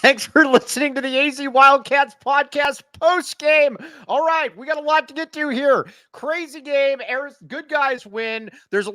Thanks for listening to the AZ Wildcats podcast post-game. All right, we got a lot to get to here. Crazy game. Good guys win. There's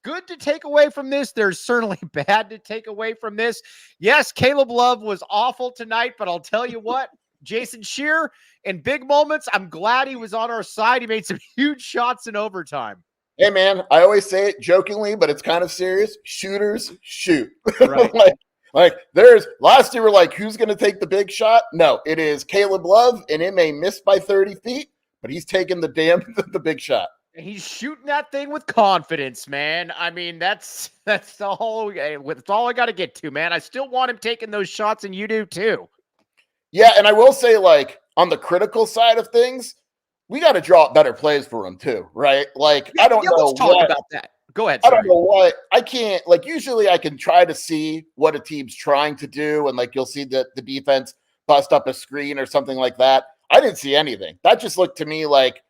good to take away from this. There's certainly bad to take away from this. Yes, Caleb Love was awful tonight, but I'll tell you what, Jason Scheer, in big moments, I'm glad he was on our side. He made some huge shots in overtime. Hey, man, I always say it jokingly, but it's kind of serious. Shooters shoot. Right. like there's last year, we're like, who's going to take the big shot? No, it is Caleb Love, and it may miss by 30 feet, but he's taking the big shot. He's shooting that thing with confidence, man. I mean, that's all I got to get to, man. I still want him taking those shots, and you do too. Yeah, and I will say, like, on the critical side of things, we got to draw up better plays for him too, right? Like, I don't know. Let's talk about that. Go ahead. Sorry. I don't know what. I can't, like, usually I can try to see what a team's trying to do, and, like, you'll see the defense bust up a screen or something like that. I didn't see anything. That just looked to me like,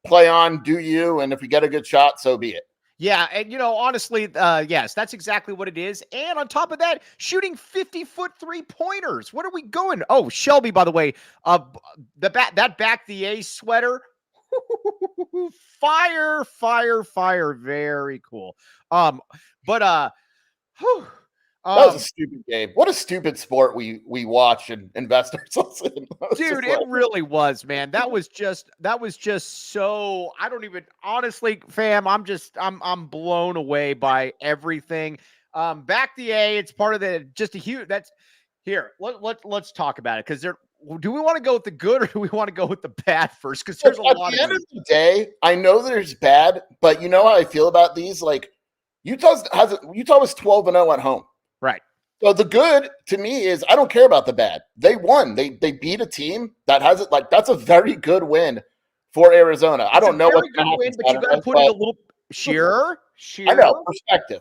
play on, do you, and if we get a good shot, so be it. Yeah, and honestly, yes, that's exactly what it is. And on top of that, shooting 50-foot three-pointers. What are we going? Oh, Shelby, by the way, that back the A sweater. Fire. Very cool. That was a stupid game. What a stupid sport we watch and invest ourselves in. Dude, it really was, man. That was just so, I don't even, honestly, fam, I'm blown away by everything. Back the A, it's part of let's talk about it, because do we want to go with the good or do we want to go with the bad first? Because there's a lot of. At the end of the day, I know there's bad, but you know how I feel about these? Like, Utah was 12-0 at home. Right. So the good to me is I don't care about the bad. They won. They beat a team that has it. Like, that's a very good win for Arizona. I don't know what's going to happen, but you got to put it a little. Sure. I know.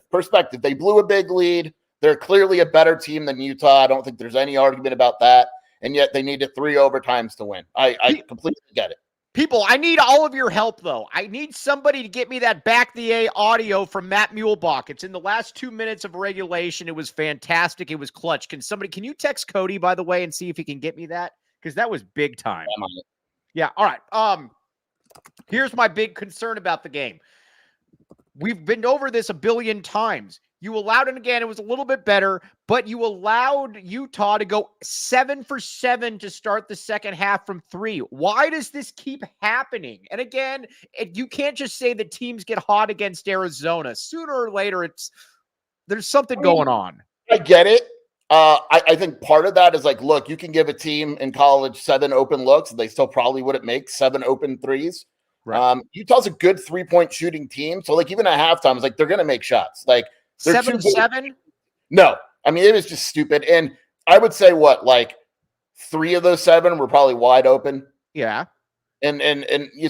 Perspective. They blew a big lead. They're clearly a better team than Utah. I don't think there's any argument about that. And yet they needed 3 overtimes to win. I completely get it. People, I need all of your help, though. I need somebody to get me that back the A audio from Matt Muehlbach. It's in the last 2 minutes of regulation. It was fantastic. It was clutch. Can you text Cody, by the way, and see if he can get me that? Because that was big time. Yeah. All right. Here's my big concern about the game. We've been over this a billion times. You allowed it again. It was a little bit better, but you allowed Utah to go 7 for 7 to start the second half from 3. Why does this keep happening? And again, you can't just say that teams get hot against Arizona. Sooner or later, there's something going on. I get it. I think part of that is like, look, you can give a team in college 7 open looks. They still probably wouldn't make 7 open threes. Right. Utah's a good 3-point shooting team. So, like, even at halftime, it's like they're going to make shots. Like, 7-7? No. I mean, it was just stupid. And I would say what, like 3 of those 7 were probably wide open. Yeah. And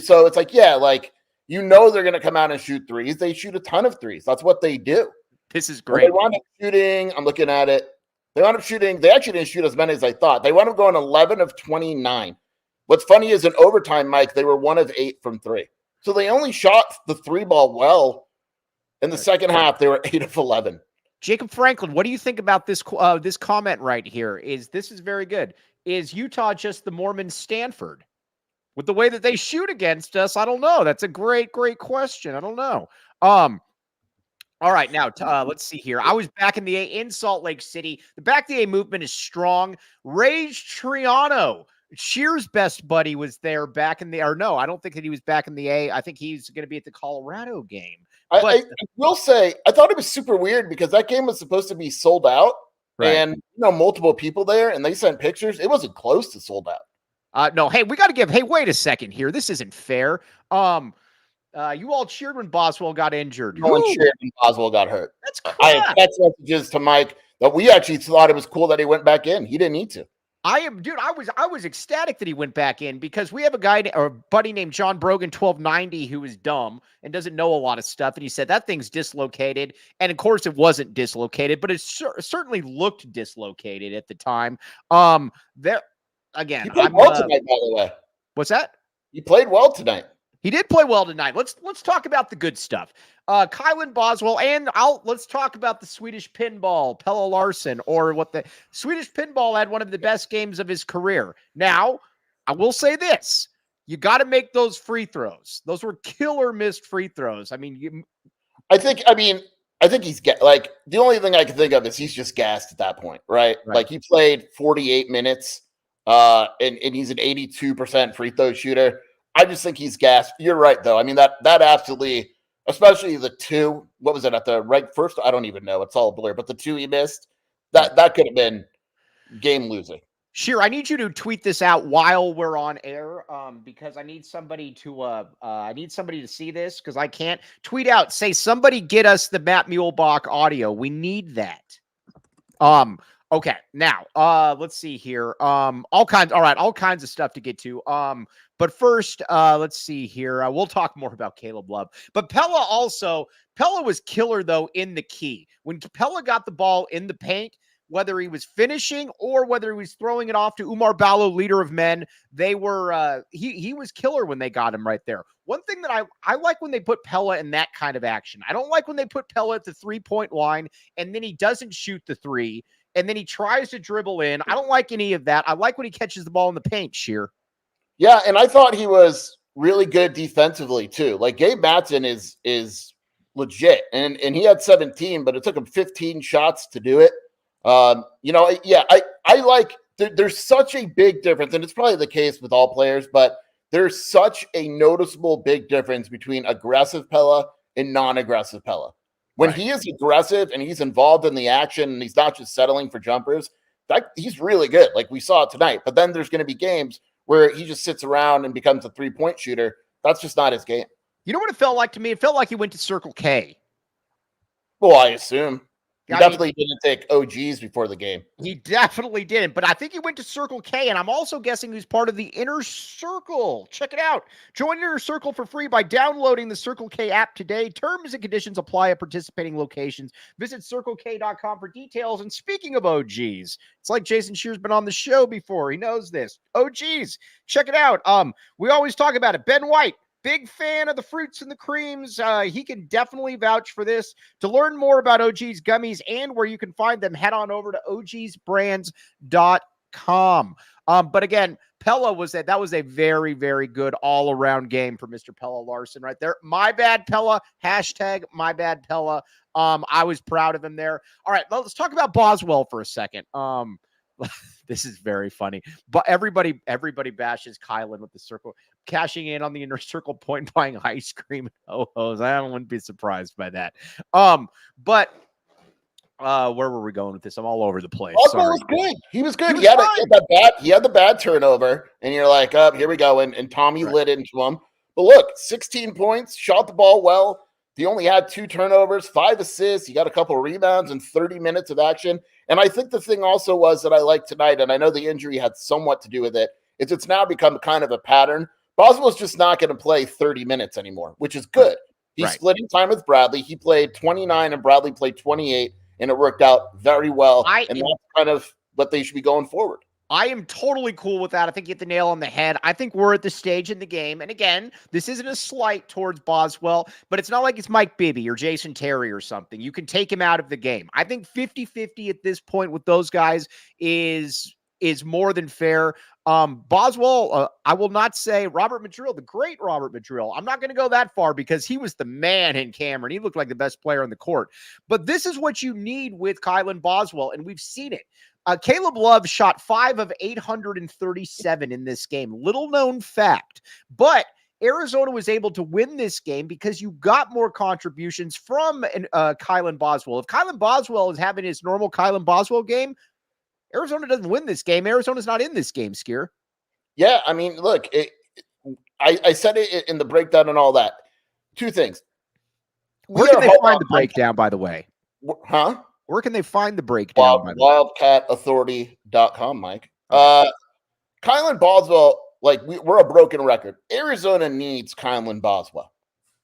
so it's like, yeah, like, they're going to come out and shoot threes. They shoot a ton of threes. That's what they do. This is great. They wound up shooting. I'm looking at it. They wound up shooting. They actually didn't shoot as many as I thought. They wound up going 11 of 29. What's funny is in overtime, Mike, they were 1 of 8 from 3. So they only shot the 3 ball well. In the second half, they were 8 of 11. Jacob Franklin, what do you think about this this comment right here? This is very good. Is Utah just the Mormon Stanford? With the way that they shoot against us, I don't know. That's a great question. I don't know. All right, now let's see here. I was back in the A in Salt Lake City. The back the A movement is strong. Rage Triano, Shear's best buddy, was there back in the, or no, I don't think that he was back in the A. I think he's going to be at the Colorado game. I will say, I thought it was super weird because that game was supposed to be sold out, right? And multiple people there, and they sent pictures. It wasn't close to sold out. No, hey, we got to give. Hey, wait a second here. This isn't fair. You all cheered when Boswell got injured. No one cheered when Boswell got hurt. That's crap. I had text messages to Mike that we actually thought it was cool that he went back in. He didn't need to. I was ecstatic that he went back in because we have a guy or a buddy named John Brogan 1290 who is dumb and doesn't know a lot of stuff. And he said that thing's dislocated. And of course it wasn't dislocated, but it certainly looked dislocated at the time. There again, he played well tonight, by the way. What's that? He played well tonight. He did play well tonight. Let's talk about the good stuff. Kylan Boswell, and let's talk about the Swedish pinball, Pelle Larsson, or what the Swedish pinball had one of the best games of his career. Now, I will say this. You got to make those free throws. Those were killer missed free throws. I mean, I think he's like, the only thing I can think of is he's just gassed at that point, right? Like he played 48 minutes, and he's an 82% free throw shooter. I just think he's gassed. You're right, though. I mean, that absolutely, especially the two, what was it at the right first? I don't even know. It's all a blur, but the two he missed, that could have been game losing. Sheer, I need you to tweet this out while we're on air, because I need somebody to see this, because I can't tweet out. Say, somebody get us the Matt Muehlbach audio. We need that. Okay, now let's see here. All kinds of stuff to get to. But first, let's see here. We'll talk more about Caleb Love. But Pelle was killer though in the key. When Pelle got the ball in the paint, whether he was finishing or whether he was throwing it off to Umar Ballo, leader of men, they were he was killer when they got him right there. One thing that I like when they put Pelle in that kind of action. I don't like when they put Pelle at the 3-point line and then he doesn't shoot the three and then he tries to dribble in. I don't like any of that. I like when he catches the ball in the paint, Sheer. Yeah, and I thought he was really good defensively too. Like Gabe Matson is legit, and he had 17, but it took him 15 shots to do it. I like, there's such a big difference, and it's probably the case with all players, but there's such a noticeable big difference between aggressive Pelle and non-aggressive Pelle. When he is aggressive and he's involved in the action and he's not just settling for jumpers, he's really good. Like we saw it tonight, but then there's going to be games where he just sits around and becomes a 3-point shooter. That's just not his game. You know what it felt like to me? It felt like he went to Circle K. Well, I assume. He definitely didn't take OGs before the game. He definitely didn't, but I think he went to Circle K, and I'm also guessing he's part of the Inner Circle. Check it out. Join Inner Circle for free by downloading the Circle K app today. Terms and conditions apply at participating locations. Visit CircleK.com for details. And speaking of OGs, it's like Jason Shear's been on the show before. He knows this. OGs, check it out. We always talk about it. Ben White, big fan of the fruits and the creams. He can definitely vouch for this. To learn more about OG's gummies and where you can find them, head on over to ogsbrands.com. But again, Pelle that was a very, very good all-around game for Mr. Pelle Larsson right there. My bad, Pelle. Hashtag my bad, Pelle. I was proud of him there. All right, let's talk about Boswell for a second. This is very funny, but everybody bashes Kylan with the circle, cashing in on the Inner Circle point, buying ice cream and ho-hos. I wouldn't be surprised by that. But where were we going with this? I'm all over the place. Boswell was good. He was good. He had the bad turnover, and you're like, oh, here we go. And Tommy lit into him. But look, 16 points, shot the ball well. He only had 2 turnovers, 5 assists. He got a couple of rebounds and 30 minutes of action. And I think the thing also was that I liked tonight, and I know the injury had somewhat to do with it, is it's now become kind of a pattern. Boswell's just not going to play 30 minutes anymore, which is good. He's splitting time with Bradley. He played 29 and Bradley played 28, and it worked out very well. And that's kind of what they should be going forward. I am totally cool with that. I think you hit the nail on the head. I think we're at the stage in the game. And again, this isn't a slight towards Boswell, but it's not like it's Mike Bibby or Jason Terry or something. You can take him out of the game. I think 50-50 at this point with those guys is more than fair. Boswell, I will not say Robert Madrill, the great Robert Madrill. I'm not going to go that far because he was the man in Cameron. He looked like the best player on the court. But this is what you need with Kylan Boswell, and we've seen it. Caleb Love shot 5 of 837 in this game. Little known fact, but Arizona was able to win this game because you got more contributions from Kylan Boswell. If Kylan Boswell is having his normal Kylan Boswell game, Arizona doesn't win this game. Arizona's not in this game, Skier. Yeah, I mean, look, I said it in the breakdown and all that. 2 things. Where can they find the breakdown, by the way? Huh? Where can they find the breakdown? Wildcatauthority.com, Mike. Kylan Boswell, like we're a broken record. Arizona needs Kylan Boswell.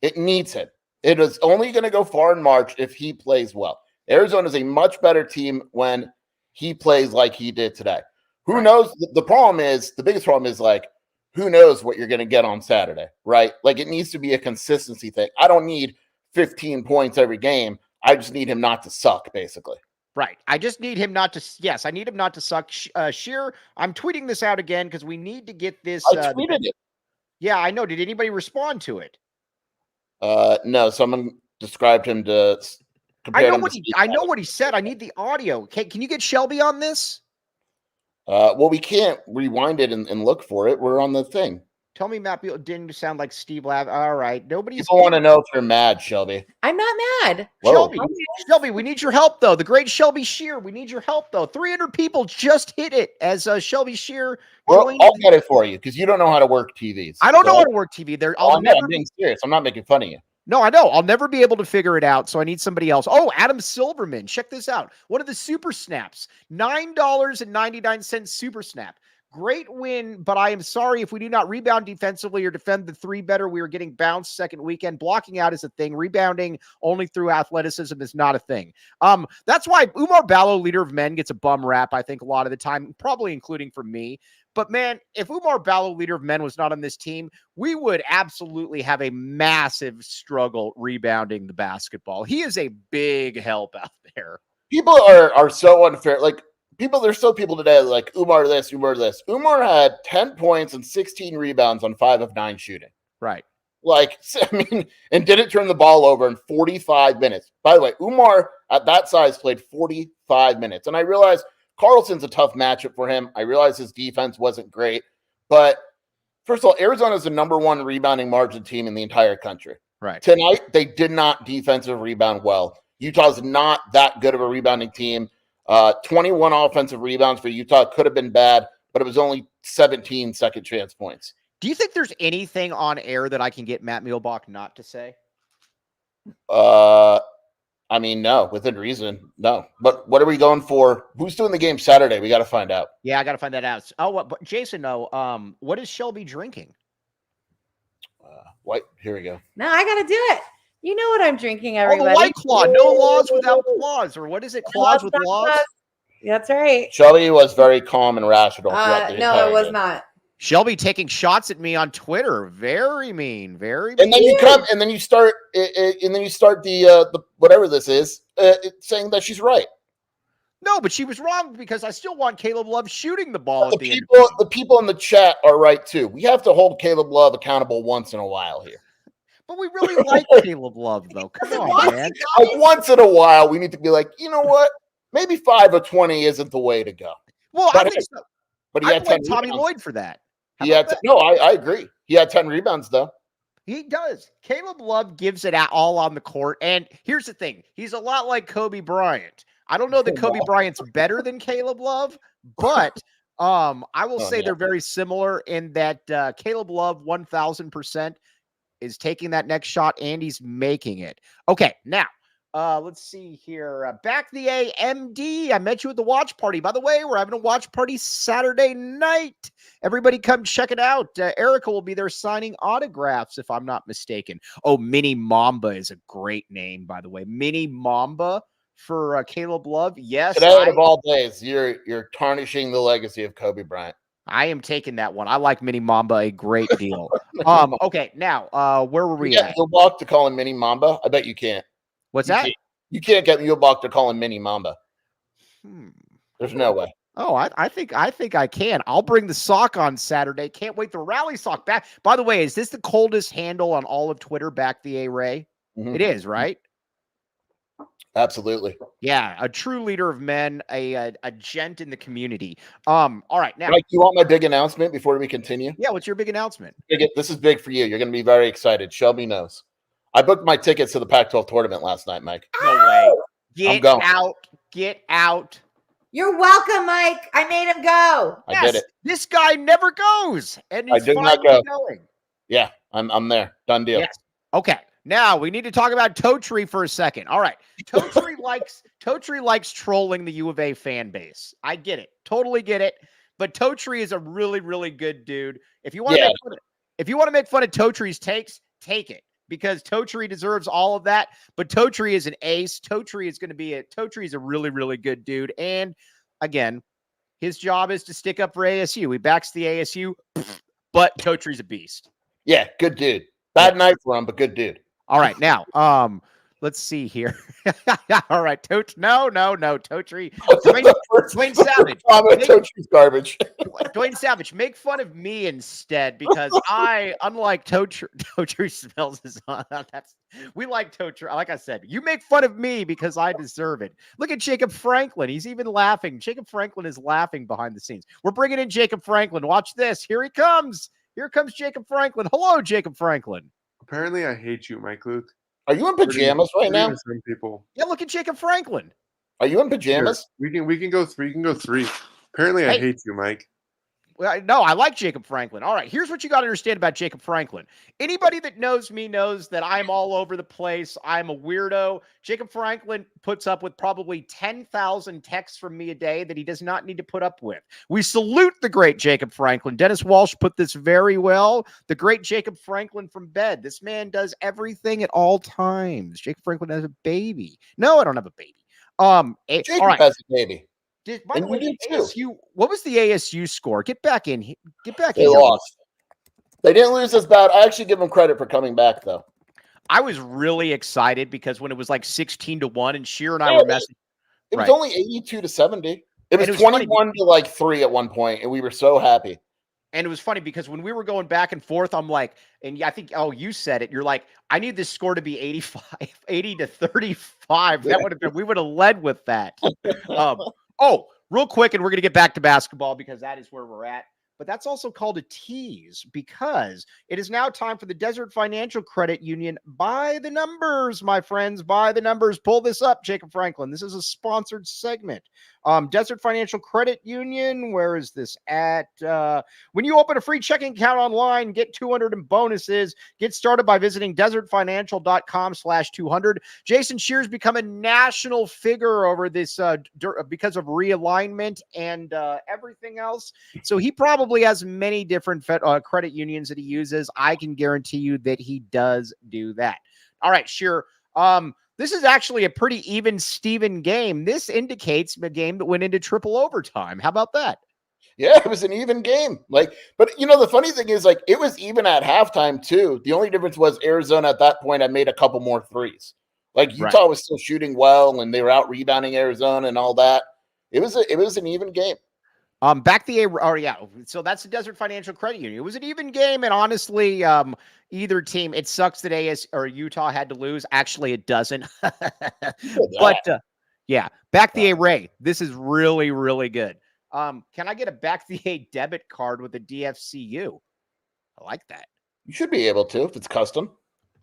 It needs him. It is only going to go far in March if he plays well. Arizona is a much better team when he plays like he did today. Who knows? The biggest problem is like, who knows what you're going to get on Saturday, right? Like it needs to be a consistency thing. I don't need 15 points every game. I just need him not to suck, basically. Right. I just need him not to. Yes, I need him not to suck. Sheer, I'm tweeting this out again because we need to get this. I tweeted it. Yeah, I know. Did anybody respond to it? No, someone described him to. I know what he said. I need the audio. Can you get Shelby on this? Well, we can't rewind it and look for it. We're on the thing. Tell me, Matt Beal didn't sound like Steve Lav. All right. Nobody's. People want to know if you're mad, Shelby. I'm not mad. Shelby, we need your help, though. The great Shelby Shear. We need your help, though. 300 people just hit it as Shelby Shear. Well, I'll get it for you because you don't know how to work TVs. I don't know how to work TV. I'm being serious. I'm not making fun of you. No, I know. I'll never be able to figure it out, so I need somebody else. Oh, Adam Silverman. Check this out. One of the super snaps. $9.99 super snap. Great win, but I am sorry if we do not rebound defensively or defend the three better. We are getting bounced second weekend. Blocking out is a thing. Rebounding only through athleticism is not a thing. That's why Umar Ballo, leader of men, gets a bum rap, I think, a lot of the time, probably including from me. But, man, if Umar Ballo, leader of men, was not on this team, we would absolutely have a massive struggle rebounding the basketball. He is a big help out there. People are so unfair. Like, there's still people today like Umar this, Umar this. Umar had 10 points and 16 rebounds on 5 of 9 shooting. Right. Like, I mean, and didn't turn the ball over in 45 minutes. By the way, Umar at that size played 45 minutes. And I realized Carlson's a tough matchup for him. I realized his defense wasn't great. But first of all, Arizona is the number 1 rebounding margin team in the entire country. Right. Tonight, they did not defensive rebound well. Utah's not that good of a rebounding team. 21 offensive rebounds for Utah could have been bad, but it was only 17 second chance points. Do you think there's anything on air that I can get Matt Muehlbach not to say? I mean, no, within reason, no. But what are we going for? Who's doing the game Saturday? We got to find out. Yeah, I got to find that out. Oh, but Jason, no. What is Shelby drinking? What? Here we go. No, I got to do it. You know what I'm drinking, everybody. Oh, the White Claw. No laws without claws. Or what is it? Claws with laws? That's right. Shelby was very calm and rational. No, it was not. Shelby taking shots at me on Twitter. Very mean. Very mean. And then you come and then you start the whatever this is saying that she's right. No, but she was wrong because I still want Caleb Love shooting the ball at the end. The people in the chat are right too. We have to hold Caleb Love accountable once in a while here. But we really like Caleb Love, though. Come on, man. Like once in a while, we need to be like, you know what? Maybe 5 of 20 isn't the way to go. Well, I think so. But he had 10 Tommy Lloyd for that. I agree. He had 10 rebounds, though. He does. Caleb Love gives it all on the court. And here's the thing. He's a lot like Kobe Bryant. I don't know that Kobe Bryant's better than Caleb Love, but I will say they're very similar in that Caleb Love 1,000% is taking that next shot and he's making it. Okay, now let's see here. Back the AMD. I met you at the watch party. By the way, we're having a watch party Saturday night. Everybody come check it out. Erica will be there signing autographs, if I'm not mistaken. Oh, Mini Mamba is a great name, by the way. Mini Mamba for Caleb Love. Yes. Today, out of all days, you're tarnishing the legacy of Kobe Bryant. I am taking that one. I like Mini Mamba a great deal. Okay, now where were we at? You'll walk to call him Mini Mamba. I bet you can't. What's that? You can't get Muehlbach to call him Mini Mamba. There's no way. Oh, I think I can. I'll bring the sock on Saturday. Can't wait the rally sock back. By the way, is this the coldest handle on all of Twitter? Back the A Ray. Mm-hmm. It is, right? Absolutely. Yeah, a true leader of men, a gent in the community. All right, now. Mike, you want my big announcement before we continue? Yeah, what's your big announcement? This is big for you. You're going to be very excited. Shelby knows. I booked my tickets to the Pac-12 tournament last night, Mike. No way. Get out. Get out. You're welcome, Mike. I made him go. I did it. This guy never goes. And he's finally going. Yeah, I'm there. Done deal. Yes. Okay. Now we need to talk about Totri for a second. All right. Totri likes trolling the U of A fan base. I get it. Totally get it. But Totri is a really, really good dude. If you want to make fun of Totri's takes, take it. Because Totri deserves all of that. But Totri is an ace. Totri is a really, really good dude. And again, his job is to stick up for ASU. He backs the ASU but Totry's a beast. Yeah, good dude. Bad night for him, but good dude. All right, now, let's see here. All right, no, Totry. Dwayne Savage. Totry's garbage. Dwayne Savage, make fun of me instead, because I, unlike Totry smells his we like Totry. Like I said, you make fun of me because I deserve it. Look at Jacob Franklin. He's even laughing. Jacob Franklin is laughing behind the scenes. We're bringing in Jacob Franklin. Watch this. Here he comes. Here comes Jacob Franklin. Hello, Jacob Franklin. Apparently, I hate you, Mike Luke. Are you in pajamas right now? Some people. Yeah, look at Jacob Franklin. Are you in pajamas? Sure. We can go three. You can go three. Apparently, I hate you, Mike. Well, no, I like Jacob Franklin. All right, here's what you got to understand about Jacob Franklin. Anybody that knows me knows that I'm all over the place. I'm a weirdo. Jacob Franklin puts up with probably 10,000 texts from me a day that he does not need to put up with. We salute the great Jacob Franklin. Dennis Walsh put this very well. The great Jacob Franklin from bed. This man does everything at all times. Jacob Franklin has a baby. No, I don't have a baby. Jacob all right. has a baby. By the way, ASU, what was the ASU score? Get back in. Get back in. They lost. They didn't lose as bad. I actually give them credit for coming back, though. I was really excited because when it was like 16-1, and Sheer and I were messing. It was only 82-70. It was 21-3 at one point, and we were so happy. And it was funny because when we were going back and forth, I'm like, and I think, you said it. You're like, I need this score to be 80-35. That would have been, we would have led with that. Real quick, and we're going to get back to basketball because that is where we're at. But that's also called a tease because it is now time for the Desert Financial Credit Union. By the numbers, my friends, by the numbers. Pull this up, Jacob Franklin. This is a sponsored segment. Desert Financial Credit Union, where is this at? When you open a free checking account online, get 200 in bonuses. Get started by visiting desertfinancial.com/200. Jason Shear's become a national figure over this because of realignment and everything else. So he probably has many different credit unions that he uses. I can guarantee you that he does do that. All right, Shear. This is actually a pretty even Steven game. This indicates a game that went into triple overtime. How about that? Yeah, it was an even game. But the funny thing is, it was even at halftime too. The only difference was Arizona at that point had made a couple more threes. Utah was still shooting well, and they were out rebounding Arizona and all that. It was an even game. Back the so that's the Desert Financial Credit Union. It was an even game, and honestly, either team, it sucks that Utah had to lose. Actually, it doesn't. But back the Ray. This is really, really good. Can I get a back the A debit card with a DFCU? I like that. You should be able to if it's custom.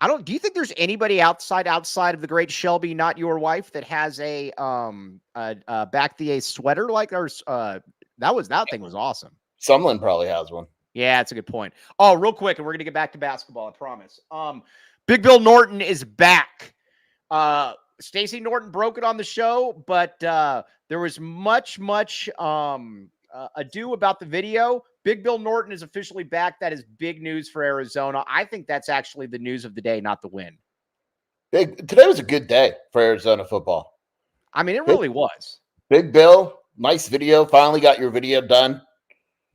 Do you think there's anybody outside of the great Shelby, not your wife, that has a back the A sweater like ours? That thing was awesome. Sumlin probably has one. Yeah, that's a good point. Oh, real quick, and we're gonna get back to basketball, I promise. Big Bill Norton is back. Stacey Norton broke it on the show, but there was much ado about the video. Big Bill Norton is officially back. That is big news for Arizona. I think that's actually the news of the day, not the win. Today was a good day for Arizona football. I mean, it really was. Big Bill. Nice video. Finally got your video done.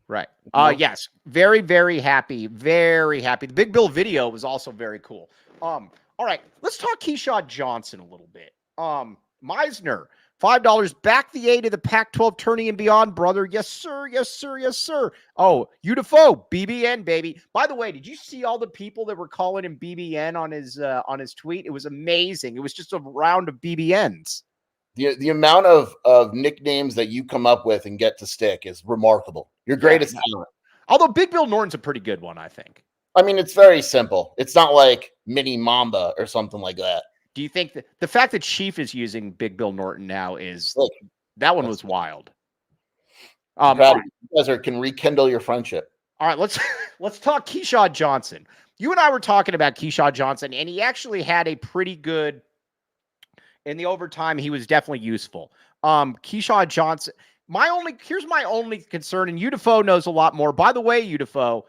Right. Yes. Very, very happy. Very happy. The Big Bill video was also very cool. All right. Let's talk Keshad Johnson a little bit. Meisner, $5. Back the A to the Pac-12 tourney and beyond, brother. Yes, sir. Yes, sir. Yes, sir. Oh, Udafo, BBN, baby. By the way, did you see all the people that were calling him BBN on his tweet? It was amazing. It was just a round of BBNs. The amount of nicknames that you come up with and get to stick is remarkable. Your greatest talent. Although Big Bill Norton's a pretty good one, I think. I mean, it's very simple. It's not like Mini Mamba or something like that. Do you think that the fact that Chief is using Big Bill Norton now that one was wild? You guys can rekindle your friendship. All right, let's talk Keshad Johnson. You and I were talking about Keshad Johnson, and he actually had a pretty good. In the overtime, he was definitely useful. Keshad Johnson. Here's my only concern, and Udafo knows a lot more. By the way, Udafo,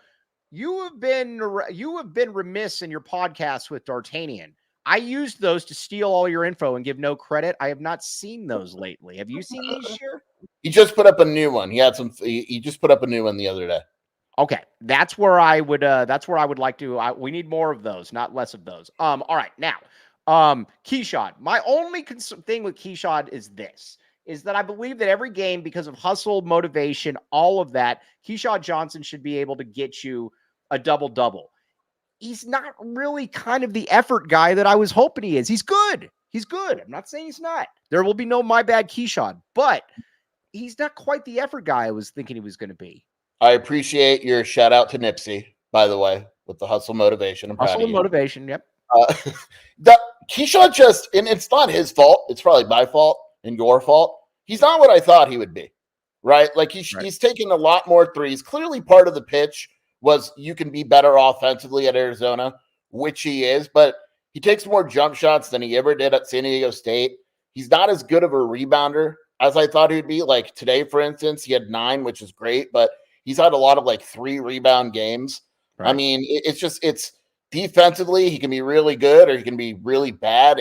you have been remiss in your podcast with D'Artagnan. I used those to steal all your info and give no credit. I have not seen those lately. Have you seen these, Sheer? He just put up a new one. He just put up a new one the other day. Okay, that's where I would like to. We need more of those, not less of those. All right, now, Keshad. My only thing with Keshad is that I believe that every game, because of hustle, motivation, all of that, Keshad Johnson should be able to get you a double-double. He's not really kind of the effort guy that I was hoping he is. He's good. He's good. I'm not saying he's not. There will be no my bad Keshad, but he's not quite the effort guy I was thinking he was going to be. I appreciate your shout out to Nipsey, by the way, with the hustle motivation. I'm proud Hustle of and you. motivation, yep. The Keshad just, and it's not his fault. It's probably my fault and your fault. He's not what I thought he would be, right? Like he's taking a lot more threes. Clearly, part of the pitch was you can be better offensively at Arizona, which he is, but he takes more jump shots than he ever did at San Diego State. He's not as good of a rebounder as I thought he'd be. Like today, for instance, he had 9, which is great, but he's had a lot of like 3 rebound games. Right. I mean, it's defensively, he can be really good or he can be really bad.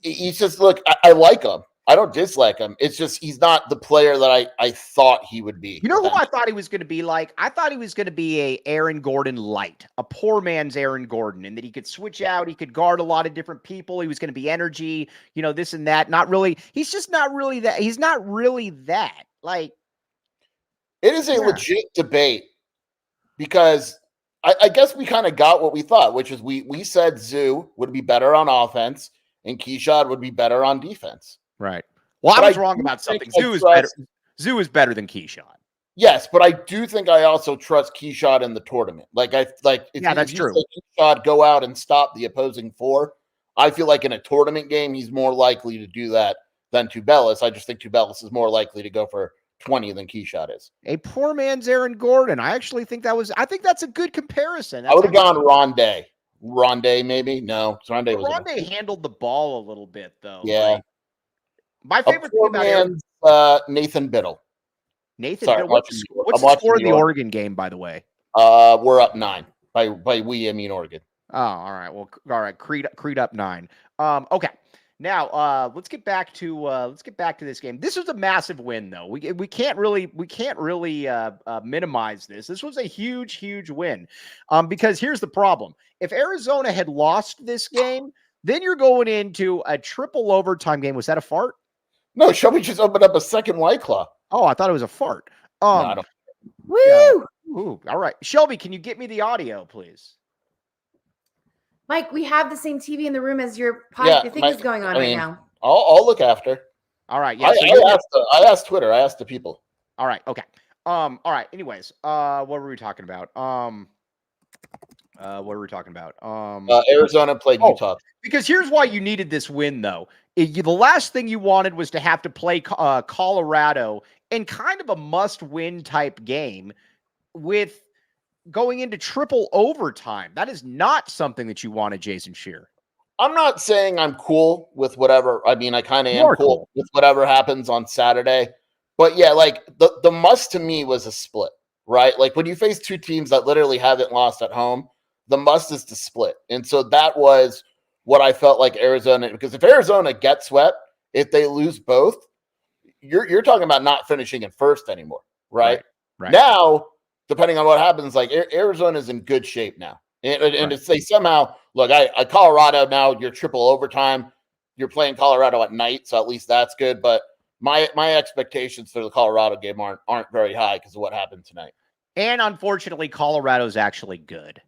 He's just, look, I like him. I don't dislike him. It's just he's not the player that I thought he would be. You know who I thought he was going to be like? I thought he was going to be a Aaron Gordon light, a poor man's Aaron Gordon, and that he could switch out. He could guard a lot of different people. He was going to be energy, this and that. Not really. He's just not really that. He's not really that. Like, it is a legit debate because I guess we kind of got what we thought, which is we said Zoo would be better on offense and Keshad would be better on defense. Right. Well, I was wrong about something. Zoo is better. Zoo is better than Keshad. Yes, but I do think I also trust Keshad in the tournament. That's true. Keshad go out and stop the opposing 4. I feel like in a tournament game, he's more likely to do that than Tubelis. I just think Tubelis is more likely to go for 20 than Keshad is. A poor man's Aaron Gordon. I actually think I think that's a good comparison. I would have gone Rondé. Rondé, maybe? No. Rondé handled the ball a little bit, though. Yeah. My favorite thing about Nathan Biddle. Biddle. What's the score of the Oregon game, by the way? We're up 9. By we, I mean Oregon. Oh, all right. Well, all right. Creed up 9. Okay. Now, let's get back to this game. This was a massive win, though. We can't really minimize this. This was a huge win. Because here's the problem: if Arizona had lost this game, then you're going into a triple overtime game. Was that a fart? No, Shelby just opened up a second White Claw. Oh, I thought it was a fart. No, I don't. Woo! Ooh, all right, Shelby, can you get me the audio, please? Mike, we have the same TV in the room as your podcast. The thing is going on right now. I'll look after. All right. Yeah. I asked Twitter. I asked the people. All right. Okay. All right. Anyways, what were we talking about? Arizona played Utah. Because here's why you needed this win, though. The last thing you wanted was to have to play Colorado in kind of a must-win type game with going into triple overtime. That is not something that you wanted, Jason Scheer. I'm not saying I'm cool with whatever. I mean, I kind of am cool with whatever happens on Saturday. But yeah, like the must to me was a split, right? Like when you face 2 teams that literally haven't lost at home, the must is to split. And so that was what I felt like Arizona, because if Arizona gets swept, if they lose both, you're talking about not finishing in first anymore, right? Now, depending on what happens, like Arizona is in good shape now. And if they somehow look, I Colorado now, you're triple overtime. You're playing Colorado at night, so at least that's good. But my expectations for the Colorado game aren't very high because of what happened tonight. And unfortunately, Colorado's actually good.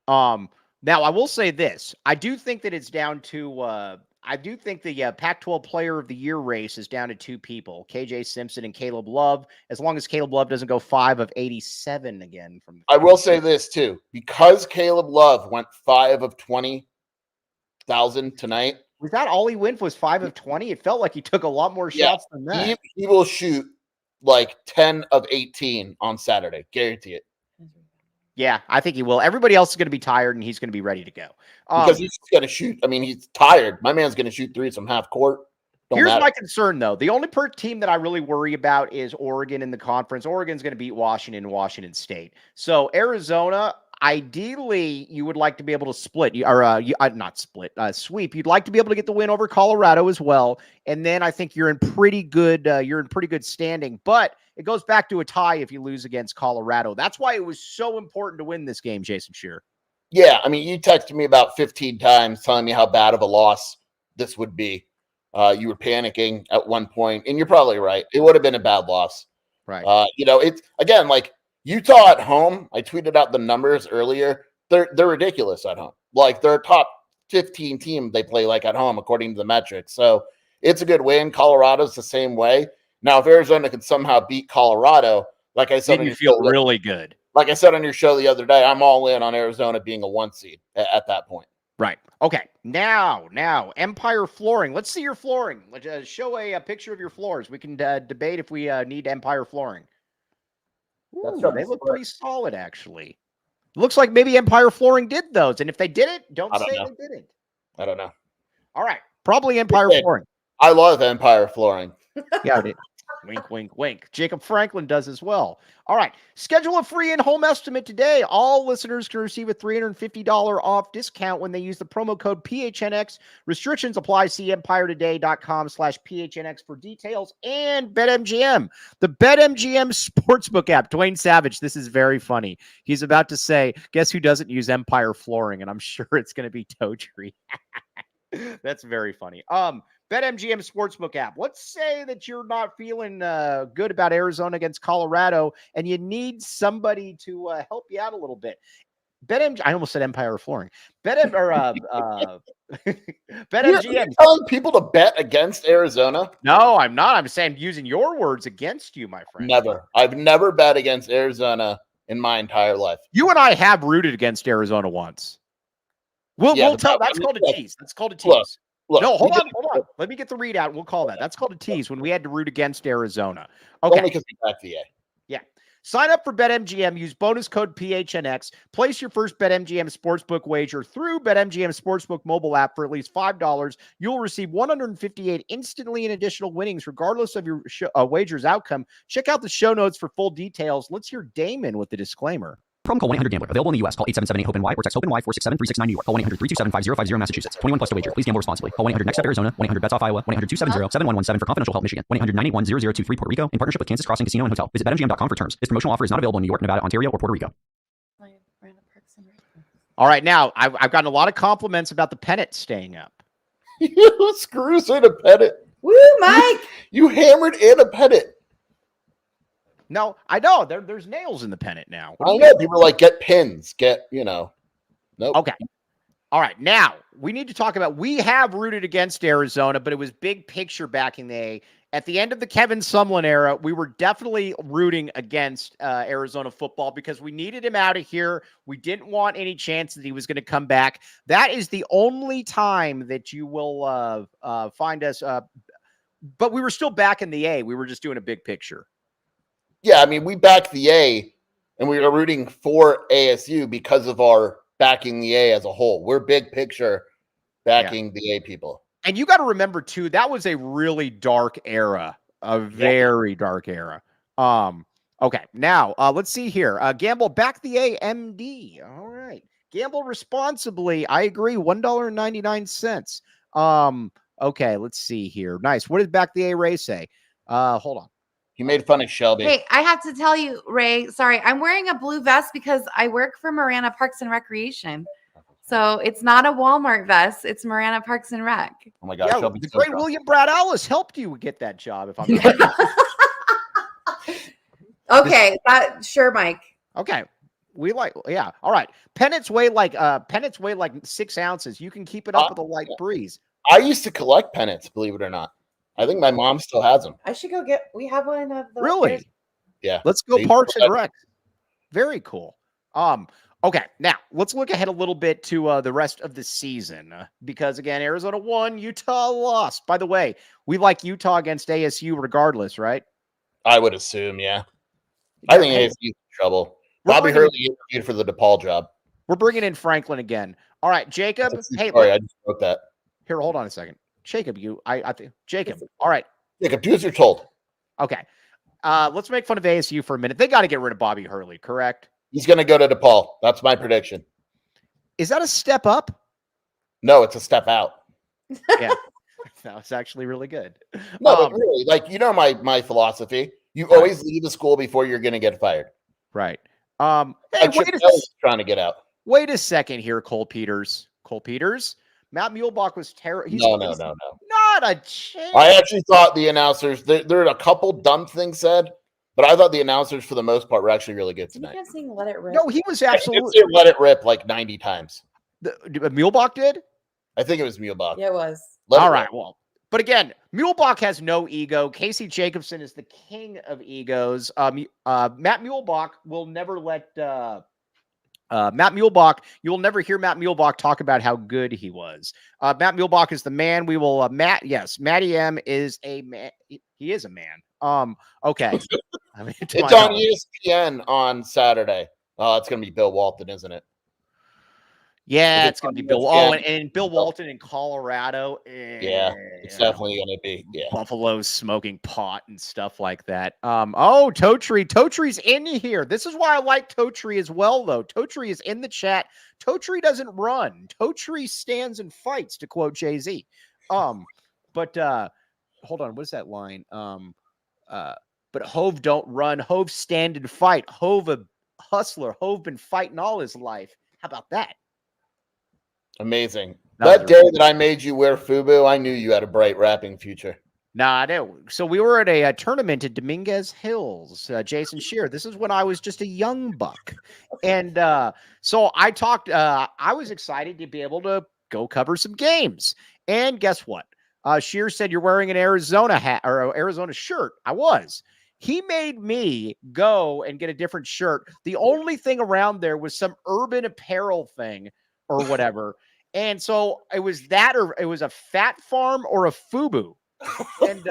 Now I will say this: I do think that it's down to. I do think the Pac-12 Player of the Year race is down to 2 people: KJ Simpson and Caleb Love. As long as Caleb Love doesn't go 5 of 87 again from. I will say this too, because Caleb Love went 5 of 20,000 tonight. Was that all he went was 5 of 20? It felt like he took a lot more shots than that. He will shoot like 10 of 18 on Saturday, guarantee it. Yeah, I think he will. Everybody else is going to be tired, and he's going to be ready to go. Because he's going to shoot. I mean, he's tired. My man's going to shoot 3s from half court. Here's my concern, though. The only team that I really worry about is Oregon in the conference. Oregon's going to beat Washington State. So Arizona, Ideally, you would like to be able to split, not split, sweep. You'd like to be able to get the win over Colorado as well, and then I think you're in pretty good. You're in pretty good standing. But it goes back to a tie if you lose against Colorado. That's why it was so important to win this game, Jason Shearer. Yeah, I mean, you texted me about 15 times telling me how bad of a loss this would be. You were panicking at one point, and you're probably right. It would have been a bad loss. Right. It's again like Utah at home. I tweeted out the numbers earlier. They're ridiculous at home. Like they're a top 15 team they play like at home according to the metrics. So it's a good win. Colorado's the same way. Now, if Arizona could somehow beat Colorado, like I said, then you feel really good. Like I said on your show the other day, I'm all in on Arizona being a 1 seed at that point. Right. Okay. Now, Empire flooring. Let's see your flooring. Let's show a picture of your floors. We can debate if we need Empire flooring. Ooh, they look pretty solid, actually. Looks like maybe Empire flooring did those. And if they did it, don't say they didn't. I don't know. All right. Probably Empire flooring. I love Empire flooring. Yeah, I did. Wink, wink, wink. Jacob Franklin does as well. All right. Schedule a free in-home estimate today. All listeners can receive a $350 off discount when they use the promo code PHNX. Restrictions apply. See empiretoday.com/PHNX for details. And BetMGM, the BetMGM Sportsbook app. Dwayne Savage, this is very funny. He's about to say, guess who doesn't use Empire flooring? And I'm sure it's going to be Toe Tree. That's very funny. BetMGM Sportsbook app. Let's say that you're not feeling good about Arizona against Colorado, and you need somebody to help you out a little bit. BetMGM. I almost said Empire Flooring. BetMGM. You're telling people to bet against Arizona? No, I'm not. I'm saying using your words against you, my friend. Never. I've never bet against Arizona in my entire life. You and I have rooted against Arizona once. We'll tell. That's called a tease. That's called a tease. Look, no, hold on. Let me get the readout. We'll call that. That's called a tease when we had to root against Arizona. Okay. Only because we backed the A. Yeah. Sign up for BetMGM. Use bonus code PHNX. Place your first BetMGM Sportsbook wager through BetMGM Sportsbook mobile app for at least $5. You'll receive 158 instantly in additional winnings, regardless of your wager's outcome. Check out the show notes for full details. Let's hear Damon with the disclaimer. Promo call 1-800-GAMBLER. Available in the U.S. Call 877-8-HOPE-NY or text HOPE-NY 467-369 New York. Call 1-800-327-5050 Massachusetts. 21 plus to wager. Please gamble responsibly. Call 1-800-NEXT-STEP Arizona. 1-800-BETS-OFF Iowa. 1-800-270-7117 for confidential help Michigan. 1-800-981-0023 Puerto Rico in partnership with Kansas Crossing Casino and Hotel. Visit BetMGM.com for terms. This promotional offer is not available in New York, Nevada, Ontario, or Puerto Rico. All right. Now, I've gotten a lot of compliments about the pennant staying up. Screws in a pennant. Woo, Mike. You hammered in a pennant. No, I know. There's nails in the pennant now. I know. People are like, get pins. Nope. Okay. All right. Now, we need to talk about, we have rooted against Arizona, but it was big picture back in the A. At the end of the Kevin Sumlin era, we were definitely rooting against Arizona football because we needed him out of here. We didn't want any chance that he was going to come back. That is the only time that you will find us. But we were still back in the A. We were just doing a big picture. Yeah, I mean, we backed the A, and we were rooting for ASU because of our backing the A as a whole. We're big picture backing the A people. And you got to remember, too, that was a really dark era, a very dark era. Okay, now let's see here. Gamble back the A MD. All right. Gamble responsibly. I agree. $1.99. Okay, let's see here. Nice. What did back the A Ray say? Hold on. He made fun of Shelby. Hey, I have to tell you, Ray, sorry, I'm wearing a blue vest because I work for Marana Parks and Recreation. So it's not a Walmart vest. It's Marana Parks and Rec. Oh my gosh. Yeah, the great William Brad Ellis helped you get that job, if I'm not Okay. Sure, Mike. Okay. We like, yeah. All right. Pennants weigh like 6 ounces. You can keep it up with a light breeze. I used to collect pennants, believe it or not. I think my mom still has them. I should go we have one of those. Really? Yeah. Let's go Parks and Rec. Very cool. Okay, now let's look ahead a little bit to the rest of the season because, again, Arizona won, Utah lost. By the way, we like Utah against ASU regardless, right? I would assume, yeah. I think ASU's in trouble. Bobby Hurley interviewed for the DePaul job. We're bringing in Franklin again. All right, Jacob. Hey, sorry, I just wrote that. Here, hold on a second. Jacob, I think Jacob. All right. Jacob, do as you're told. Okay. Let's make fun of ASU for a minute. They got to get rid of Bobby Hurley, correct? He's going to go to DePaul. That's my prediction. Is that a step up? No, it's a step out. Yeah. That was actually really good. No, but really, like, you know my philosophy. You always leave a school before you're going to get fired. Right. Hey, trying to get out. Wait a second here, Cole Peters. Matt Muehlbach was terrible. No. Not a chance. I actually thought the announcers, there are a couple dumb things said, but I thought the announcers, for the most part, were actually really good tonight. You kept saying "Let it rip." No, he was absolutely let it rip like 90 times. Muehlbach did? I think it was Muehlbach. Yeah, it was. All right. Well, but again, Muehlbach has no ego. Casey Jacobson is the king of egos. Matt Muehlbach will never let Matt Muehlbach. You will never hear Matt Muehlbach talk about how good he was. Matt Muehlbach is the man. We will. Matty M is a man. He is a man. Okay. I mean, it's on ESPN on Saturday. Oh, it's going to be Bill Walton, isn't it? Yeah, it's going to be Bill. Oh, and Bill Walton in Colorado. Yeah, it's definitely going to be. Yeah, Buffalo's smoking pot and stuff like that. Totri. In here. This is why I like Totri as well, though. Totri is in the chat. Totri doesn't run. Totri stands and fights, to quote Jay-Z. But hold on. What's that line? But Hove don't run. Hove stand and fight. Hove a hustler. Hove been fighting all his life. How about that? Amazing. That day that I made you wear FUBU, I knew you had a bright rapping future. Nah, I do. So we were at a tournament at Dominguez Hills, Jason Shear. This is when I was just a young buck. And so I talked, I was excited to be able to go cover some games. And guess what? Shear said, you're wearing an Arizona hat or Arizona shirt. I was. He made me go and get a different shirt. The only thing around there was some Urban Apparel thing or whatever. And so it was that, or it was a Fat Farm or a FUBU. And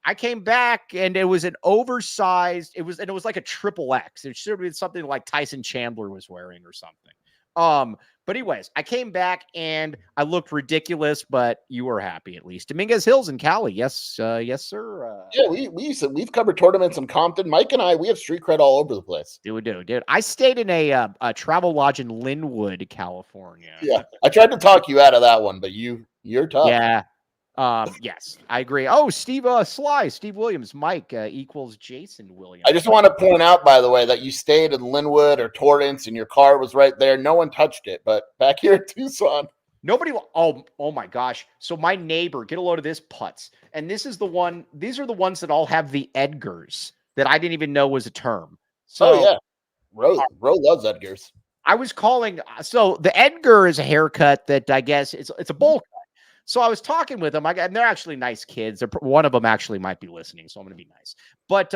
I came back and it was an oversized, it was like a XXX. It should have been something like Tyson Chandler was wearing or something. But anyways, I came back and I looked ridiculous, but you were happy at least. Dominguez Hills in Cali. Yes, yes, sir. Yeah, we've covered tournaments in Compton. Mike and I, we have street cred all over the place. Dude. I stayed in a travel lodge in Linwood, California. Yeah, I tried to talk you out of that one, but you're tough. Yeah. Yes, I agree. Oh, Steve Williams, Mike equals Jason Williams. I just want to point out, by the way, that you stayed in Linwood or Torrance and your car was right there. No one touched it, but back here in Tucson, nobody. Oh my gosh. So my neighbor, get a load of this putz. And these are the ones that all have the Edgars that I didn't even know was a term. So yeah. Ro loves Edgars. I was calling. So the Edgar is a haircut that I guess it's a bowl cut. So I was talking with them, and they're actually nice kids. One of them actually might be listening, so I'm going to be nice. But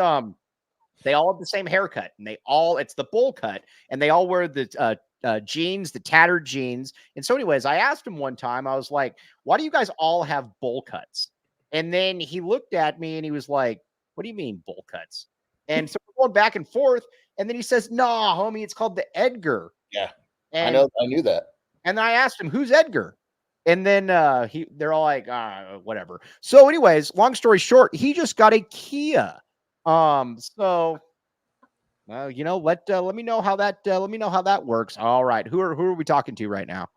they all have the same haircut, and it's the bowl cut, and they all wear the jeans, the tattered jeans. And so anyways, I asked him one time, I was like, why do you guys all have bowl cuts? And then he looked at me, and he was like, what do you mean bowl cuts? And so we're going back and forth, and then he says, nah, homie, it's called the Edgar. Yeah, and I knew that. And I asked him, who's Edgar? And then they're all like, whatever. So anyways, long story short, he just got a Kia. So well, let me know how that works. All right. Who are we talking to right now?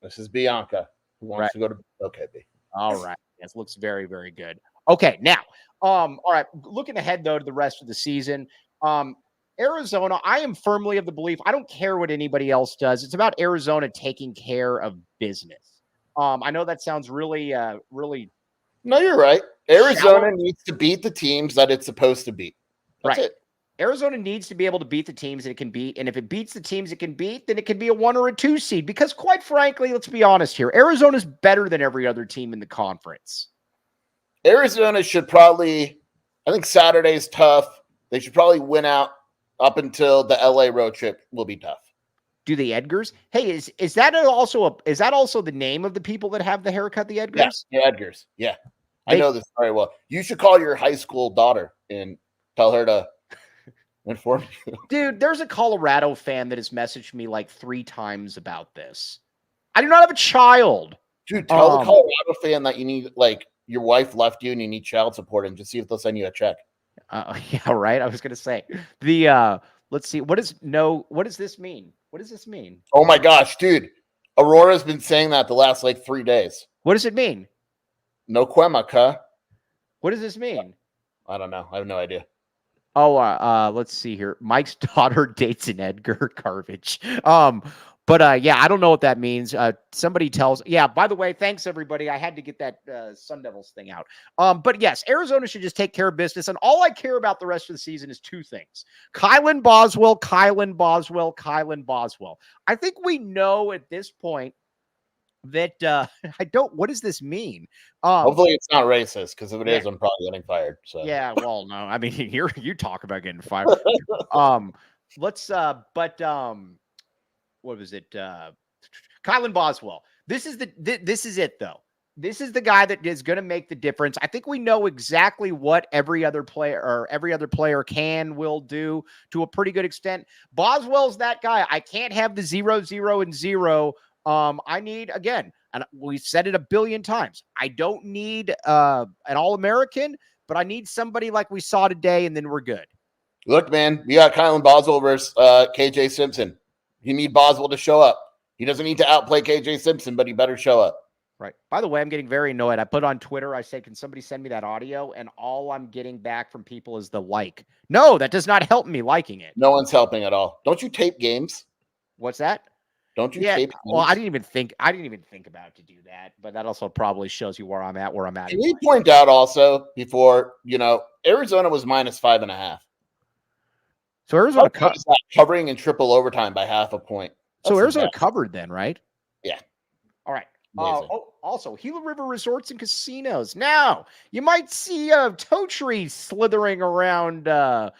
This is Bianca, who wants to go to OKB. All right. This looks very, very good. Okay, now, all right. Looking ahead though to the rest of the season. Arizona, I am firmly of the belief, I don't care what anybody else does. It's about Arizona taking care of business. I know that sounds really. No, you're right. Arizona needs to beat the teams that it's supposed to beat. That's it. Arizona needs to be able to beat the teams that it can beat. And if it beats the teams it can beat, then it can be a 1 or a 2 seed. Because quite frankly, let's be honest here, Arizona's better than every other team in the conference. Arizona should probably, I think Saturday's tough. They should probably win out up until the LA road trip will be tough. Do the Edgars? Hey, is that also the name of the people that have the haircut? The Edgars? Yeah, Edgars. Yeah, I know this very well. You should call your high school daughter and tell her to inform you. Dude, there's a Colorado fan that has messaged me like 3 times about this. I do not have a child. Dude, tell the Colorado fan that you need, like, your wife left you and you need child support, and just see if they'll send you a check. Yeah, right. I was gonna say the Let's see. What does this mean? What does this mean? Oh my gosh, dude. Aurora's been saying that the last like 3 days. What does it mean? No Quemaca. What does this mean? I don't know. I have no idea. Oh, let's see here. Mike's daughter dates an Edgar Carvage. But yeah, I don't know what that means. Somebody tells. Yeah, by the way, thanks everybody. I had to get that Sun Devils thing out. But yes, Arizona should just take care of business. And all I care about the rest of the season is 2 things. Kylan Boswell. I think we know at this point that what does this mean? Hopefully it's not racist, because if it is, I'm probably getting fired. So yeah, well, no, I mean, you talk about getting fired. What was it? Kylan Boswell. This is it though. This is the guy that is going to make the difference. I think we know exactly what every other player will do to a pretty good extent. Boswell's that guy. I can't have the 0, 0, and 0. I need, again, and we've said it a billion times, I don't need an All-American, but I need somebody like we saw today, and then we're good. Look, man, we got Kylan Boswell versus KJ Simpson. You need Boswell to show up. He doesn't need to outplay KJ Simpson, but he better show up. Right. By the way, I'm getting very annoyed. I put on Twitter, I said, can somebody send me that audio? And all I'm getting back from people is the like. No, that does not help me liking it. No one's helping at all. Don't you tape games? What's that? Don't you tape games? Well, I didn't even think about to do that, but that also probably shows you where I'm at. Can we point out also before, Arizona was -5.5. So Arizona covering in triple overtime by half a point. So Arizona covered then, right? Yeah. All right. Also, Gila River Resorts and Casinos. Now, you might see a tow tree slithering around Gila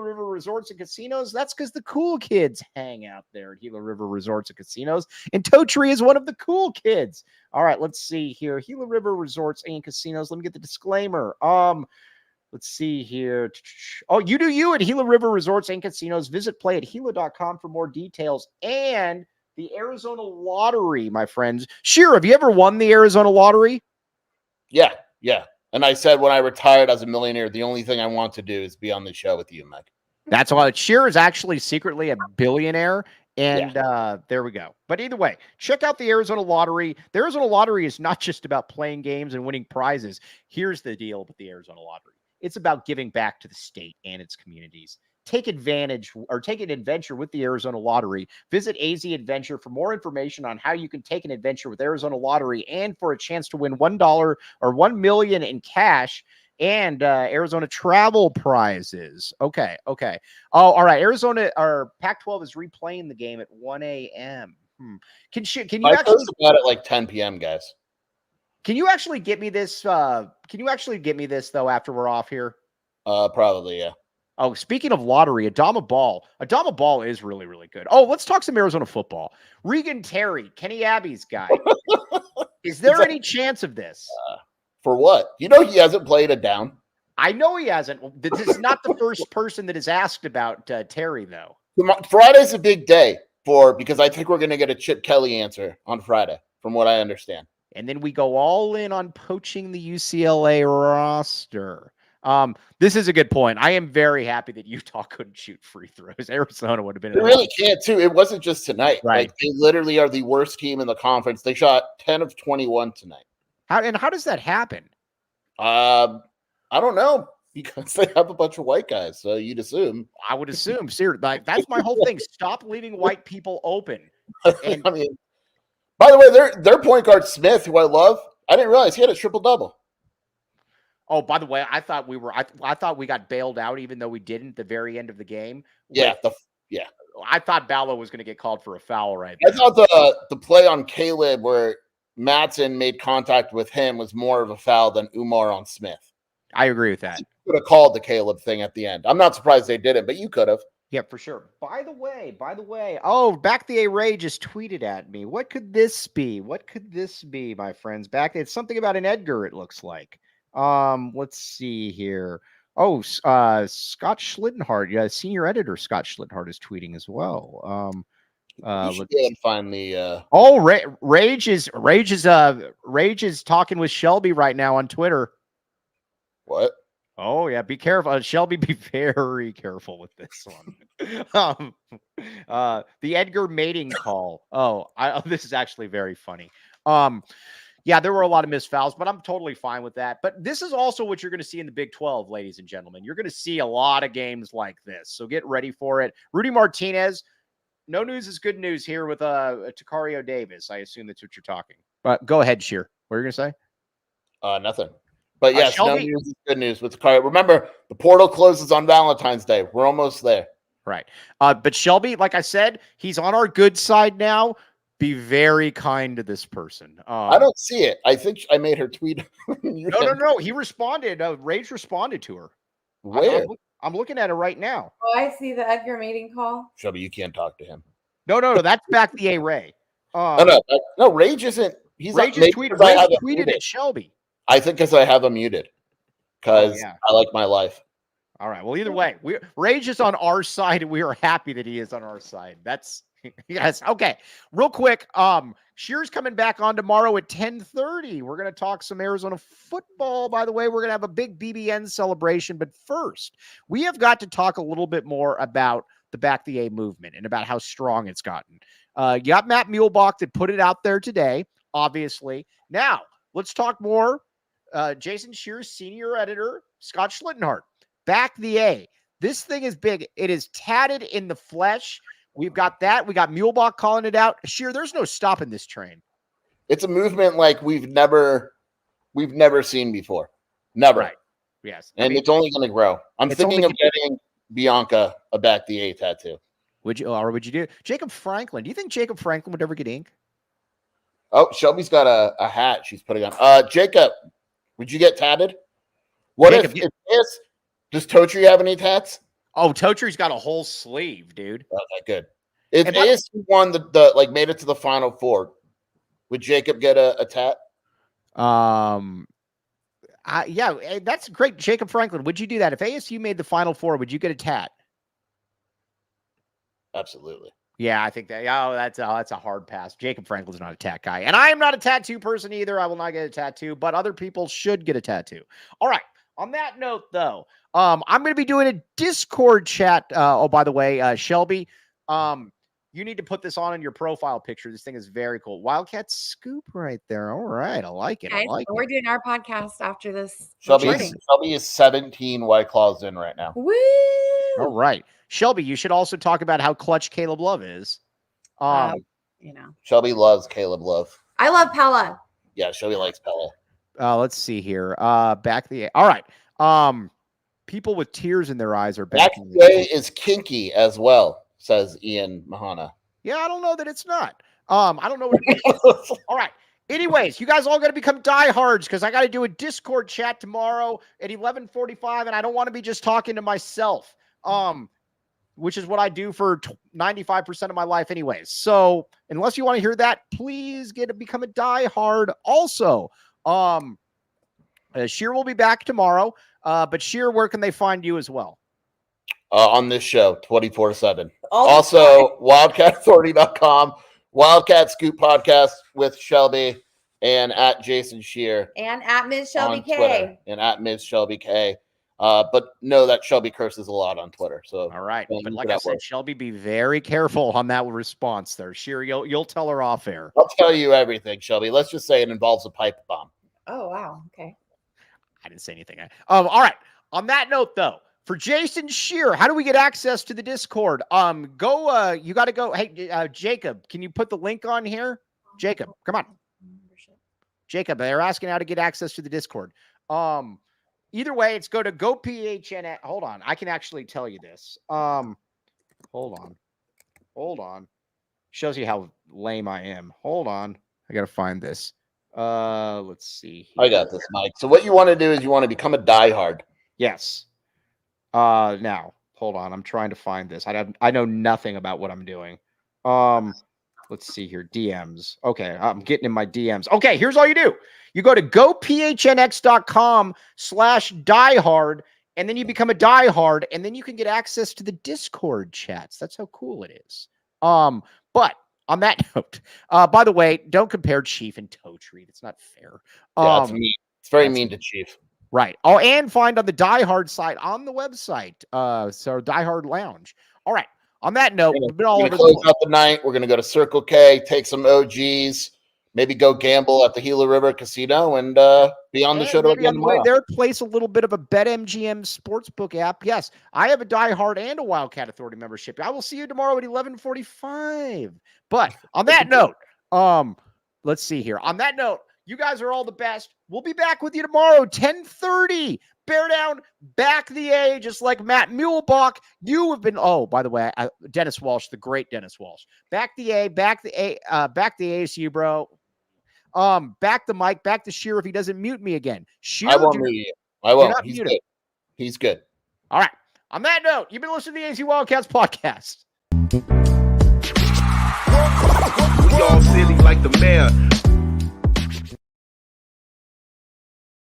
River Resorts and Casinos. That's because the cool kids hang out there at Gila River Resorts and Casinos. And tow tree is one of the cool kids. All right, let's see here. Gila River Resorts and Casinos. Let me get the disclaimer. Let's see here. Oh, you do you at Gila River Resorts and Casinos. Visit playatgila.com for more details. And the Arizona Lottery, my friends. Sheer, have you ever won the Arizona Lottery? Yeah. And I said when I retired as a millionaire, the only thing I want to do is be on the show with you, Mike. That's why Sheer is actually secretly a billionaire. And there we go. But either way, check out the Arizona Lottery. The Arizona Lottery is not just about playing games and winning prizes. Here's the deal with the Arizona Lottery. It's about giving back to the state and its communities. Take an adventure with the Arizona Lottery. Visit AZ Adventure for more information on how you can take an adventure with Arizona Lottery and for a chance to win $1 or $1 million in cash and Arizona travel prizes. Okay. Oh, all right. Arizona or Pac-12 is replaying the game at 1 a.m. Can you I actually post about it like 10 p.m., guys? Can you actually get me this? Though after we're off here? Probably, yeah. Oh, speaking of lottery, Adama Ball is really, really good. Oh, let's talk some Arizona football. Regan Terry, Kenny Abbey's guy. Is there any chance of this? For what? He hasn't played a down. I know he hasn't. This is not the first person that is asked about Terry, though. Friday's a big day because I think we're going to get a Chip Kelly answer on Friday, from what I understand. And then we go all in on poaching the UCLA roster. This is a good point. I am very happy that Utah couldn't shoot free throws. Arizona would have been. They really can't, too. It wasn't just tonight. Right. Like, they literally are the worst team in the conference. They shot 10 of 21 tonight. How does that happen? I don't know. Because they have a bunch of white guys, so you'd assume. I would assume. Seriously, like, that's my whole thing. Stop leaving white people open. And, I mean, by the way, their point guard Smith, who I love, I didn't realize he had a triple-double. Oh, by the way, I thought we got bailed out, even though we didn't at the very end of the game. Yeah, I thought Ballo was going to get called for a foul right there. I there. thought the play on Caleb where Matson made contact with him was more of a foul than Umar on Smith. I agree with that. You could have called the Caleb thing at the end. I'm not surprised they didn't, but you could have. Yeah, for sure. By the way. Oh, Back the A Ray just tweeted at me. What could this be? My friends? It's something about an Edgar, it looks like. Let's see here. Oh, Scott Schlittenhardt, senior editor Scott Schlittenhardt is tweeting as well. Let's find the. Rage is talking with Shelby right now on Twitter. What? Oh yeah, be careful, Shelby. Be very careful with this one. The Edgar mating call. This is actually very funny. Yeah, there were a lot of missed fouls, but I'm totally fine with that. But this is also what you're going to see in the Big 12, ladies and gentlemen. You're going to see a lot of games like this, so get ready for it. Rudy Martinez. No news is good news here with Tacario Davis. I assume that's what you're talking. But go ahead, Sheer. What are you going to say? Nothing. But yes, no Shelby? news is good news with Tacario. Remember, the portal closes on Valentine's Day. We're almost there. Right. But Shelby, like I said, he's on our good side now. Be very kind to this person. I don't see it. I think I made her tweet. No. He responded. Rage responded to her. Where? I'm looking at it right now. Oh, I see the Edgar mating call. Shelby, you can't talk to him. No. That's back the A Ray. No. Rage isn't. He's Rage not, tweeted at Shelby. I think because I have him muted. Because I like my life. All right. Well, either way, Rage is on our side, and we are happy that he is on our side. That's yes. Okay. Real quick. Shear's coming back on tomorrow at 10:30. We're going to talk some Arizona football. By the way, we're going to have a big BBN celebration. But first, we have got to talk a little bit more about the Back the A movement and about how strong it's gotten. You got Matt Muehlbach that put it out there today, obviously. Now, let's talk more. Jason Shear's senior editor, Scott Schlittenhart. Back the A. This thing is big. It is tatted in the flesh. We've got that. We got Muehlbach calling it out. Sheer, there's no stopping this train. It's a movement like we've never seen before. Never. Right. Yes. And it's only going to grow. I'm thinking of getting Bianca a Back the A tattoo. Would you do Jacob Franklin? Do you think Jacob Franklin would ever get ink? Oh, Shelby's got a hat she's putting on. Jacob, would you get tatted? What Jacob, does Totri have any tats? Oh, Totri's got a whole sleeve, dude. Okay, good. If ASU won the made it to the Final Four, would Jacob get a tat? Yeah, that's great. Jacob Franklin, would you do that? If ASU made the Final Four, would you get a tat? Absolutely. Yeah, I think that. Oh, that's a hard pass. Jacob Franklin's not a tat guy, and I am not a tattoo person either. I will not get a tattoo, but other people should get a tattoo. All right. On that note, though, I'm going to be doing a Discord chat. By the way, Shelby, you need to put this on in your profile picture. This thing is very cool. Wildcat scoop right there. All right, I like it. Okay, we're doing our podcast after this. Shelby is 17 White Claws in right now. Woo! All right. Shelby, you should also talk about how clutch Caleb Love is. Shelby loves Caleb Love. I love Pelle. Yeah, Shelby likes Pelle. Let's see here. Back the all right. People with tears in their eyes are back. The A is kinky as well, says Ian Mahana. Yeah, I don't know that it's not. I don't know what it is. All right. Anyways, you guys all got to become diehards because I got to do a Discord chat tomorrow at 11:45, and I don't want to be just talking to myself. Which is what I do for 95% of my life anyways. So unless you want to hear that, please become a diehard. Also, Sheer will be back tomorrow. But Sheer, where can they find you as well? On this show, 24/7. Also, WildcatAuthority.com, Wildcat Scoop Podcast with Shelby and at Jason Sheer. And at Ms. Shelby K. Twitter, and at Ms. Shelby K. But know that Shelby curses a lot on Twitter. So all right. But like I said, Shelby, be very careful on that response there. Sheer, you'll tell her off air. I'll tell you everything, Shelby. Let's just say it involves a pipe bomb. Oh, wow. Okay. I didn't say anything. All right. On that note, though, for Jason Sheer, how do we get access to the Discord? You got to go. Hey, Jacob, can you put the link on here? Jacob, come on. Jacob, they're asking how to get access to the Discord. Either way, it's go to GoPHN. Hold on. I can actually tell you this. Hold on. Shows you how lame I am. Hold on. I got to find this. Let's see here. I got this, Mike. So what you want to do is you want to become a diehard. Yes. Now, hold on. I'm trying to find this. I know nothing about what I'm doing. Let's see here. DMs. Okay. I'm getting in my DMs. Okay. Here's all you do. You go to gophnx.com/diehard, and then you become a diehard, and then you can get access to the Discord chats. That's how cool it is. But on that note, by the way, don't compare Chief and Totri. That's not fair. Yeah, it's mean. It's very mean to Chief. Right. Oh, and find on the Die Hard site on the website. So Die Hard Lounge. All right. On that note, we've been all We're over going to the close out the night. We're going to go to Circle K, take some OGs, maybe go gamble at the Gila River Casino, and be on the show again tomorrow. There, place a little bit of a BetMGM Sportsbook app. Yes, I have a Die Hard and a Wildcat Authority membership. I will see you tomorrow at 11:45. But on that note, let's see here. On that note, you guys are all the best. We'll be back with you tomorrow, 10:30. Bear down, back the A, just like Matt Muehlbach. You have been, by the way, Dennis Walsh, the great Dennis Walsh. Back the A, back the ASU, bro. Back the mic, back to Sheer if he doesn't mute me again. Sheer, I won't mute you. I won't. He's good. He's good. All right. On that note, you've been listening to the AZ Wildcats podcast. We all silly like the mayor.